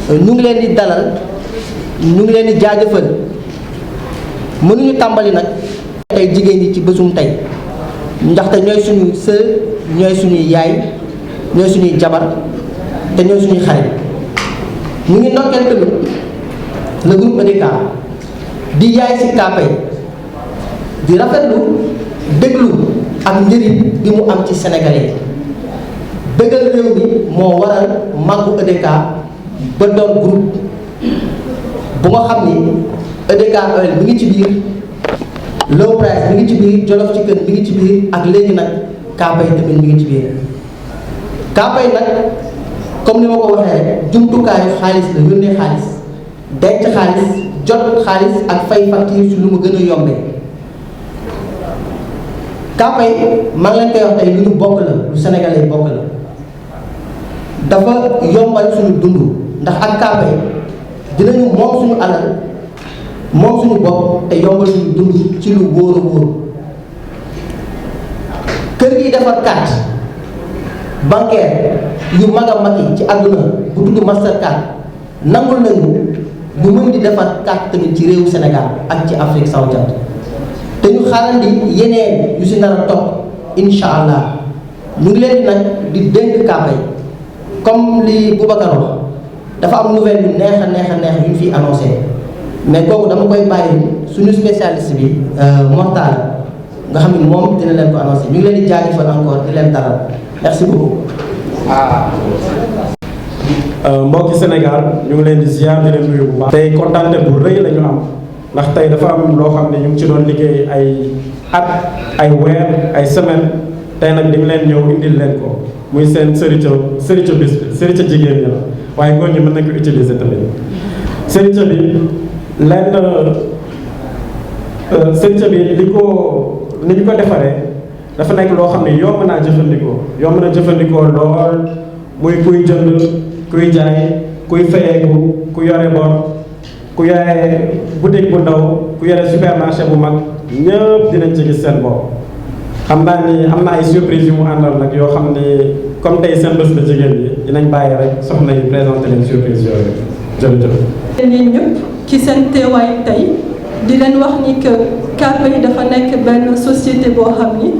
ñu ngi leen di dalal ñu ngi leen di jaajëfal mënuñu tàmbali nag tey jigéen ñi ci bésum tey ndaxte ñooy suñuy sœur ñooy suñuy yaay ñooy suñuy jabar te ñooy suñuy xarit ñu ngi ndokkeel tamit le groupe EDK di yaay si Kpay di rafetlu déglu ak njëriñ bi mu am ci sénégalais bëggal réew mi moo waral màggu EDK ba doon groupe bu nga xam ni EDK Oil mi ngi ci biir Low Price mi ngi ci biir Jollof Chicken mi ngi ci biir ak léegi nag Kpay tamit mi ngi ci biir Kpay nag comme ni ma ko waxee rek jumtukaayu xaalis la yónnee xaalis denc xaalis jot xaalis ak fay facture su lu mu gën a yombee Kpay maa ngi leen koy wax tey lu ñu bokk la lu sénégalais yi bokk la dafa yombal suñu dund ndax ak Kpay dinañu moom suñu alal moom suñu bopp te yombal suñu dund ci lu wóor a wóor kër gi defar carte bancaire yu mag a mag yi ci àdduna bu tudd Mastercard nangul nañu ñu mën di defar carte tamit ci réewu Sénégal ak ci Afrique sowu jant te ñu xaarandi yeneen yu si nar a topp incha allah ñu ngi leen nag di dénk Kpay comme li Boubacar wax dafa am nouvelle yu neex a neex a neex yu ñu fiy annoncé mais kooku dama koy bàyyi suñu spécialiste bi Mortal nga xam ne moom dina leen ko annoncé ñu ngi leen di jaajëfal encore di leen dalal merci beaucoup. mbokki Sénégal ñu ngi leen di ziar di leen nuyu bu baax. tey kontaante bu rëy la ñu am ndax tey dafa am loo xam ne ñu ngi ci doon liggéey ay at ay weer ay semaine tey nag di leen ñëw indil leen ko muy seen sërica bis bi sërica jigéen ñi la waaye góor ñi mën nañ ko utiliser tamit sërica bi lenn sërica bi li ñu ko defaree dafa nekk loo xam ne yomb naa jëfandikoo lool muy kuy jënd kuy jaay kuy fayeeku ku yore bor ku yore boutique bu ndaw ku yore supermarché bu mag ñëpp dinañ ci gis seen bopp. xam naa ni am na ay surprise yu mu àndal nag yoo xam ni comme tey seen bés la jigéen ñi dinañ bàyyi rek soxna yi présenté leen surprise yooyu jërëjëf. leen ñëpp ci seen teewaay tey di leen wax ni que Kpay dafa nekk benn société boo xam ni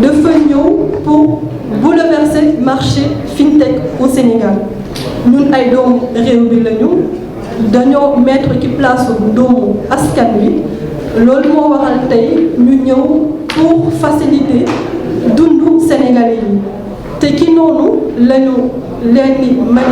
dafa ñëw pour bouleverser marché fintech au Sénégal ñun ay doomu réew bi lañu dañoo mettre ci place doomu askan wi loolu moo waral tey ñu ñëw pour faciliter dundu Sénégalais yi te ki noonu lañu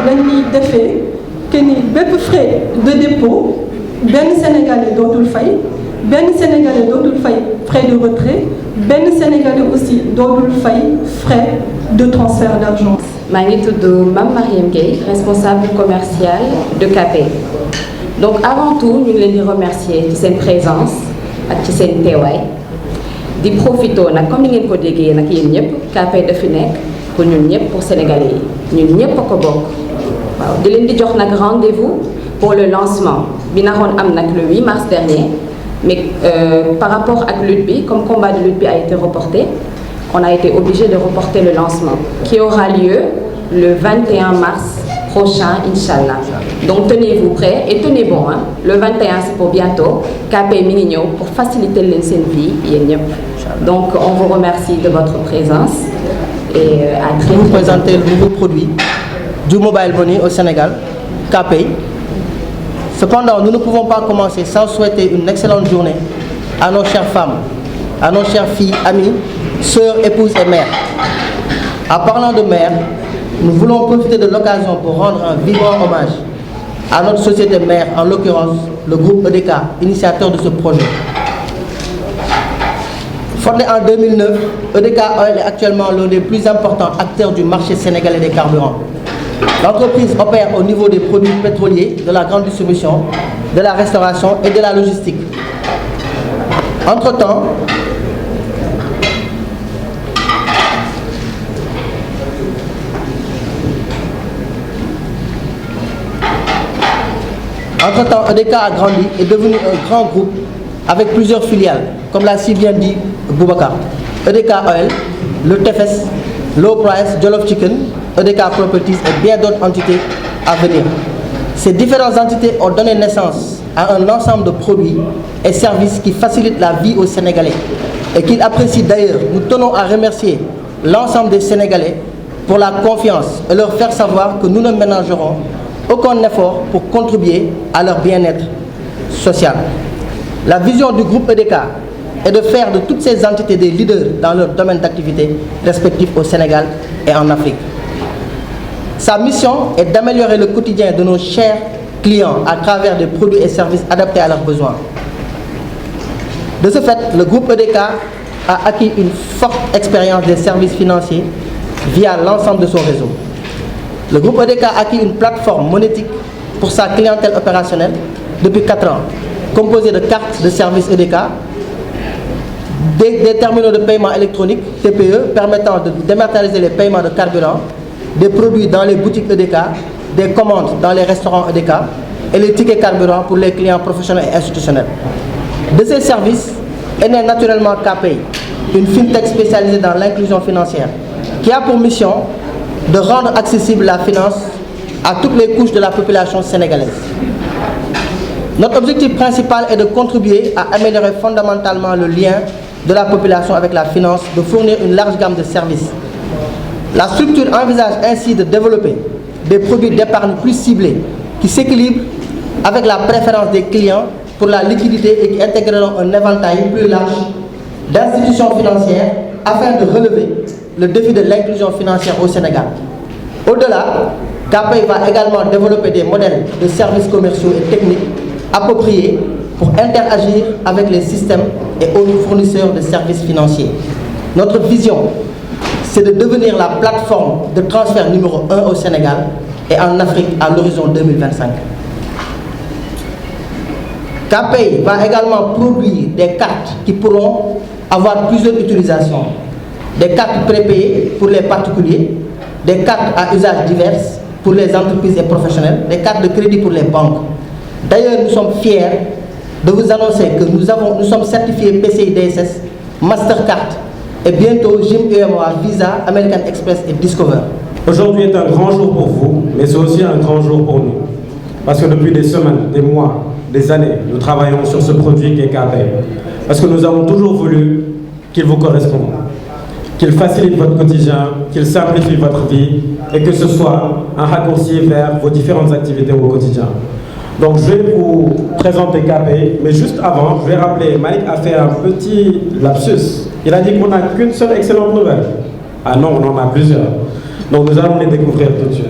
lañuy defee que ni bépp frais de dépôt benn Sénégalais dootul fay benn Sénégalais dootul fay frais de retrait benn Sénégalais aussi dootul fay frais de transfert d'argent. maa ngi tudd Mame Mariam Gueye responsable commercial de Kpay donc avant tout ñu ngi leen di remercier ci seen présence ak ci seen teewaay di profito nag comme ni ngeen ko déggee nag yéen ñëpp Kpay dafi nekk pour ñun ñëpp pour sénégalais yi ñun ñëpp a ko bokk waaw di leen di jox nag rendez-vous pour le lancement bi naroon am nag le 8 mars dernier mais par rapport ak lutte bi comme combat de lutte bi a été reporté on a été obligé de reporter le lancement qui aura lieu le 21 mars prochain Inch'Allah. Donc tenez-vous prêts et tenez bon hein. Le 21 c'est pour bientôt. Kpay mi ngi ñëw pour faciliter leen seen vie yéen ñëpp. Donc on vous remercie de votre présence et à très bientôt. Vous présenter le nouveau produit du mobile money au Sénégal, Kpay. Cependant, nous ne pouvons pas commencer sans souhaiter une excellente journée à nos chères femmes, à nos chères filles, amies, sœurs, épouses et mères. En parlant de mères, nous voulons profiter de l'occasion pour rendre un vibrant hommage à notre société mère, en l'occurrence le groupe EDK, initiateur de ce projet. Fondé en 2009, EDK Oil est actuellement l'un des plus importants acteurs du marché sénégalais des carburants. L'entreprise opère au niveau des produits pétroliers, de la grande distribution, de la restauration et de la logistique. Entre-temps, EDK a grandi et est devenu un grand groupe avec plusieurs filiales, comme l'a si bien dit Boubacar. EDK Oil, le TFS, Low Price, Jollof Chicken, EDK Properties et bien d'autres entités à venir. Ces différentes entités ont donné naissance à un ensemble de produits et services qui facilitent la vie aux Sénégalais et qu'ils apprécient d'ailleurs. Nous tenons à remercier l'ensemble des Sénégalais pour la confiance et leur faire savoir que nous ne ménagerons aucun effort pour contribuer à leur bien-être social. La vision du groupe EDK est de faire de toutes ces entités des leaders dans leur domaine d'activité respectifs au Sénégal et en Afrique. Sa mission est d'améliorer le quotidien de nos chers clients à travers des produits et services adaptés à leurs besoins. De ce fait, le groupe EDK a acquis une forte expérience des services financiers via l'ensemble de son réseau. Le groupe EDK a acquis une plateforme monétique pour sa clientèle opérationnelle depuis 4 ans, composée de cartes de services EDK, des terminaux de paiement électronique TPE permettant de dématérialiser les paiements de carburant, des produits dans les boutiques EDK, des commandes dans les restaurants EDK et les tickets carburant pour les clients professionnels et institutionnels. De ces services est né naturellement KPay, une fintech spécialisée dans l'inclusion financière, qui a pour mission de rendre accessible la finance à toutes les couches de la population sénégalaise. Notre objectif principal est de contribuer à améliorer fondamentalement le lien de la population avec la finance, de fournir une large gamme de services. La structure envisage ainsi de développer des produits d'épargne plus ciblés qui s'équilibrent avec la préférence des clients pour la liquidité et qui intégreront un éventail plus large d'institutions financières afin de relever le défi de l'inclusion financière au Sénégal. Au-delà, KPay va également développer des modèles de services commerciaux et techniques appropriés pour interagir avec les systèmes et autres fournisseurs de services financiers. Notre vision, c'est de devenir la plateforme de transfert numéro 1 au Sénégal et en Afrique à l'horizon 2025. KPay va également produire des cartes qui pourront avoir plusieurs utilisations. Des cartes prépayées pour les particuliers, des cartes à usage divers pour les entreprises et professionnels, des cartes de crédit pour les banques. D'ailleurs, nous sommes fiers de vous annoncer que nous sommes certifiés PCI DSS, Mastercard et bientôt JIM UMOA, Visa, American Express et Discover. Aujourd'hui est un grand jour pour vous, mais c'est aussi un grand jour pour nous. Parce que depuis des semaines, des mois, des années, nous travaillons sur ce produit qui est KPay. Parce que nous avons toujours voulu qu'il vous corresponde, qu'il facilite votre quotidien, qu'il simplifie votre vie et que ce soit un raccourci vers vos différentes activités au quotidien. Donc je vais vous présenter KPay, mais juste avant, je vais rappeler, Malik a fait un petit lapsus. Il a dit qu'on n'a qu'une seule excellente nouvelle. Ah non, on en a plusieurs. Donc nous allons les découvrir tout de suite.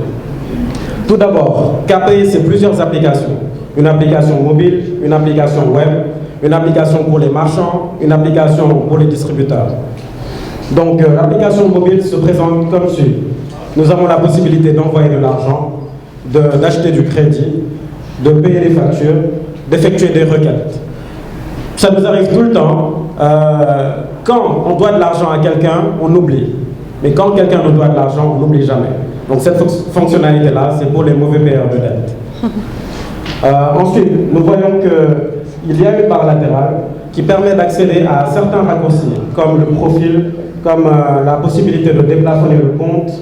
Tout d'abord, KPay, c'est plusieurs applications. Une application mobile, une application web, une application pour les marchands, une application pour les distributeurs. Donc l'application mobile se présente comme suit. Nous avons la possibilité d'envoyer de l'argent, d'acheter du crédit, de payer des factures, d'effectuer des requêtes. Ça nous arrive tout le temps. Quand on doit de l'argent à quelqu'un, on oublie. Mais quand quelqu'un nous doit de l'argent, on n'oublie jamais. Donc cette fonctionnalité-là, c'est pour les mauvais payeurs de dette. Ensuite, nous voyons qu'il y a une barre latérale qui permet d'accéder à certains raccourcis, comme le profil, comme la possibilité de déplafonner le compte,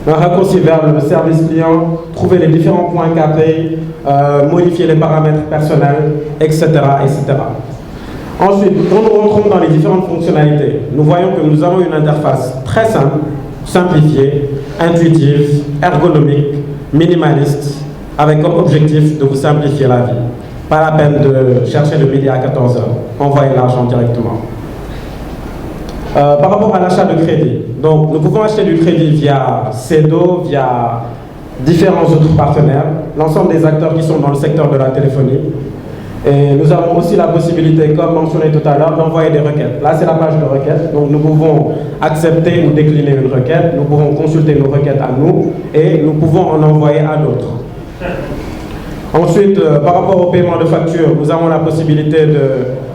un raccourci vers le service client, trouver les différents points KPay, modifier les paramètres personnels, etc., etc. Ensuite, quand nous rentrons dans les différentes fonctionnalités, nous voyons que nous avons une interface très simple, simplifiée, intuitive, ergonomique, minimaliste, avec comme objectif de vous simplifier la vie. Pas la peine de chercher le midi à 14h, envoyez l'argent directement. Par rapport à l'achat de crédit, donc nous pouvons acheter du crédit via CEDO, via différents autres partenaires, l'ensemble des acteurs qui sont dans le secteur de la téléphonie. Et nous avons aussi la possibilité, comme mentionné tout à l'heure, d'envoyer des requêtes. Là, c'est la page de requête. Donc, nous pouvons accepter ou décliner une requête. Nous pouvons consulter nos requêtes à nous et nous pouvons en envoyer à d'autres. Ensuite, par rapport au paiement de factures, nous avons la possibilité de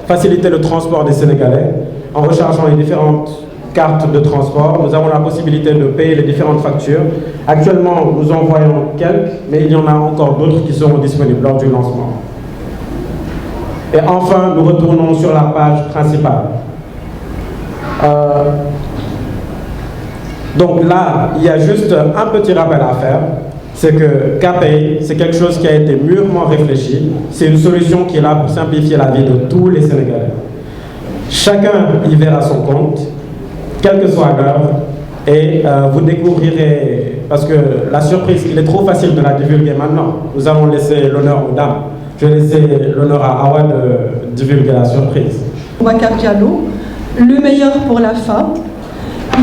faciliter le transport des Sénégalais en rechargeant les différentes cartes de transport. Nous avons la possibilité de payer les différentes factures. Actuellement, nous en voyons quelques, mais il y en a encore d'autres qui seront disponibles lors du lancement. Et enfin, nous retournons sur la page principale. Donc là, il y a juste un petit rappel à faire. c'est que KPay, c'est quelque chose qui a été mûrement réfléchi. C'est une solution qui est là pour simplifier la vie de tous les Sénégalais. Chacun y verra son compte, quelle que soit l'heure, et vous découvrirez, parce que la surprise, il est trop facile de la divulguer maintenant. Nous allons laisser l'honneur aux dames. Je vais laisser l'honneur à Awa de divulguer la surprise. Boubacar Diallo, le meilleur pour la fin.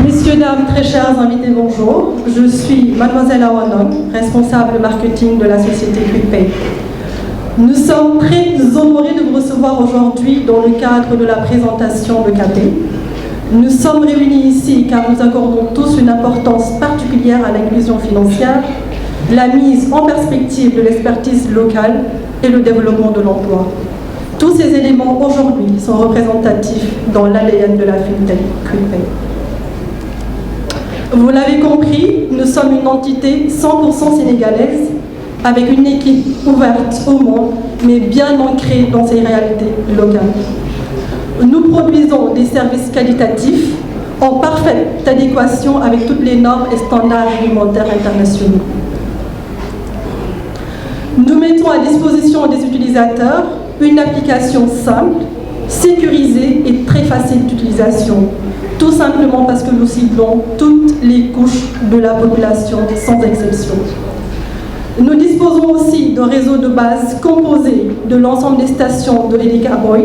Messieurs, dames, très chers invités, bonjour. Je suis Mademoiselle Awa Ndong, responsable marketing de la société QuickPay. Nous sommes très honorés de vous recevoir aujourd'hui dans le cadre de la présentation de KPay. Nous sommes réunis ici car nous accordons tous une importance particulière à l'inclusion financière, la mise en perspective de l'expertise locale et le développement de l'emploi. Tous ces éléments aujourd'hui sont représentatifs dans l'ADN de la FinTech QuickPay. Vous l'avez compris, nous sommes une entité 100% sénégalaise avec une équipe ouverte au monde mais bien ancrée dans ses réalités locales. Nous produisons des services qualitatifs en parfaite adéquation avec toutes les normes et standards réglementaires internationaux. Nous mettons à disposition des utilisateurs une application simple, sécurisée et très facile d'utilisation, tout simplement parce que nous ciblons toutes les couches de la population sans exception. Nous disposons aussi d'un réseau de base composé de l'ensemble des stations de Edeka Boy,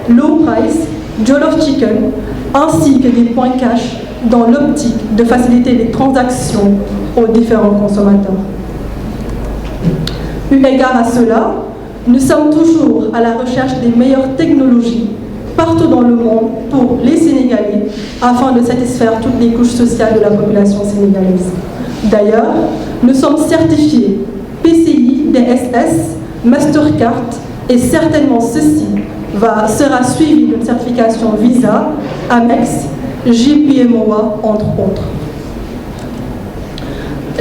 Low Price, Jollof Chicken, ainsi que des points cash dans l'optique de faciliter les transactions aux différents consommateurs. Eu égard à cela, nous sommes toujours à la recherche des meilleures technologies partout dans le monde pour les Sénégalais afin de satisfaire toutes les couches sociales de la population sénégalaise. D'ailleurs, nous sommes certifiés PCI, DSS, Mastercard et certainement ceci sera suivi d'une certification Visa, Amex, JPMOA, entre autres.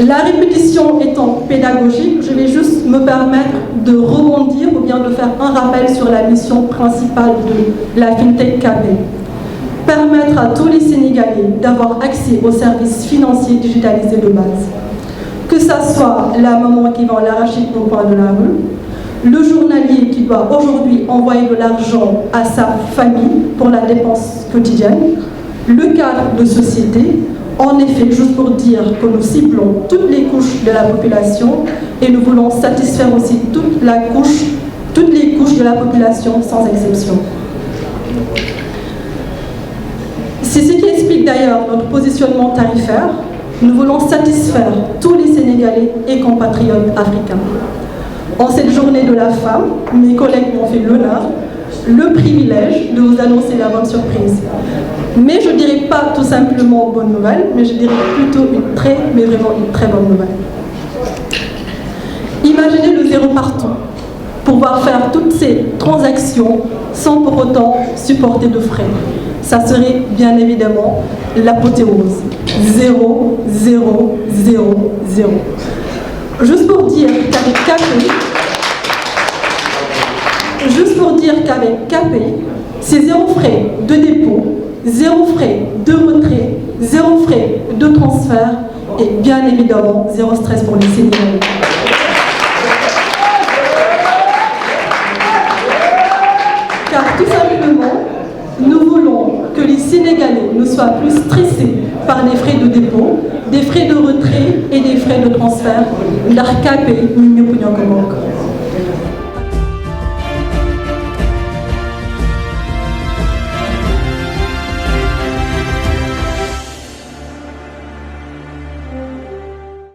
La répétition étant pédagogique, je vais juste me permettre de rebondir ou bien de faire un rappel sur la mission principale de la FinTech KPay. Permettre à tous les Sénégalais d'avoir accès aux services financiers digitalisés de base. Que ça soit la maman qui vend l'arachide au coin de la rue, le journalier qui doit aujourd'hui envoyer de l'argent à sa famille pour la dépense quotidienne, le cadre de société. En effet, juste pour dire que nous ciblons toutes les couches de la population et nous voulons satisfaire aussi toutes les couches de la population sans exception. C'est ce qui explique d'ailleurs notre positionnement tarifaire. Nous voulons satisfaire tous les Sénégalais et compatriotes africains. En cette journée de la femme, mes collègues m'ont fait l'honneur, le privilège de vous annoncer la bonne surprise. Mais je ne dirais pas tout simplement bonne nouvelle, mais je dirais plutôt vraiment une très bonne nouvelle. Imaginez le zéro partout, pouvoir faire toutes ces transactions sans pour autant supporter de frais. Ça serait bien évidemment l'apothéose. 0, 0, 0, 0. Juste pour dire qu'avec KPay, c'est 0 frais de dépôt, 0 frais de retrait, 0 frais de transfert et bien évidemment 0 stress pour les Sénégalais. Car tout simplement, nous voulons que les Sénégalais ne soient plus stressés par des frais de dépôt, des frais de retrait et des frais de transfert. Ndax KPay ñu ñëpp ñoo ko bokk.